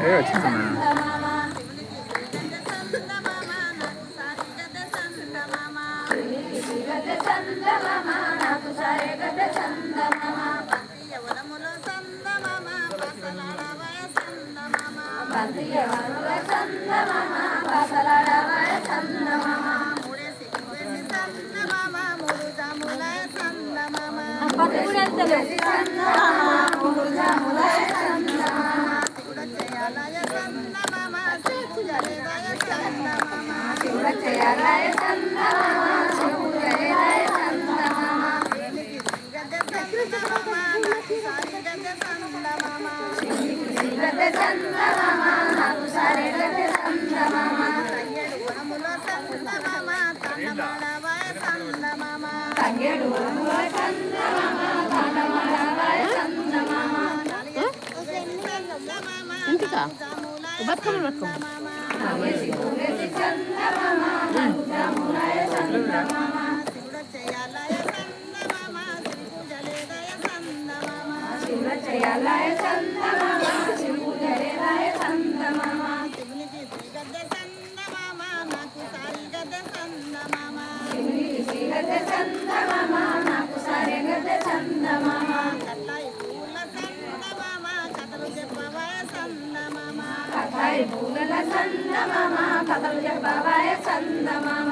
వచ్చిందా ఇంటికా బతుకమ్మ కథలు చెప్పవాయ చందమామ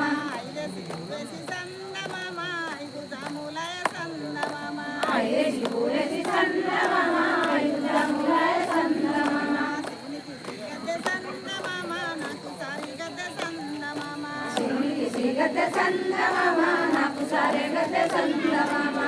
గద్దె చందమామ నాకు సారే గద్దె చందమామ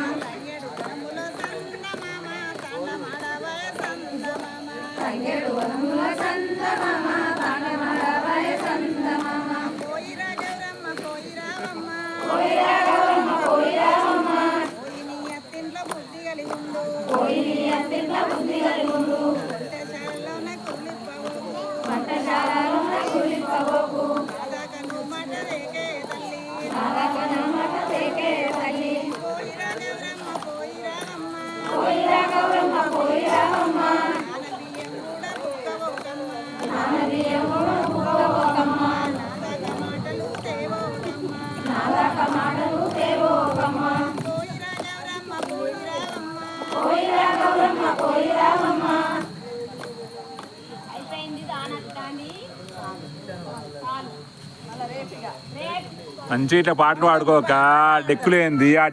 తంగేడు వనముల చందమామ తాండమాడవాయ చందమామ పోయిరా గౌరమ్మ పోయిరావమ్మ పోయిరావమ్మ పోయిరావమ్మ పోయిని అత్తింట్లో బుద్ధి కలిగి ఉండు పోయిని అత్తింట్లో బుద్ధి కలిగి ఉండు వంటశాలలోన కూలిపోకు నాదకను మాట రేకే తల్లి నాదకను మాట రేకే తల్లి పోయిరా గౌరమ్మ పోయిరావమ్మ పోయిరా గౌరమ్మ పోయిరావమ్మ మంచి ఇట్లా పాటలు పాడుకోక డెక్కులేంది ఆ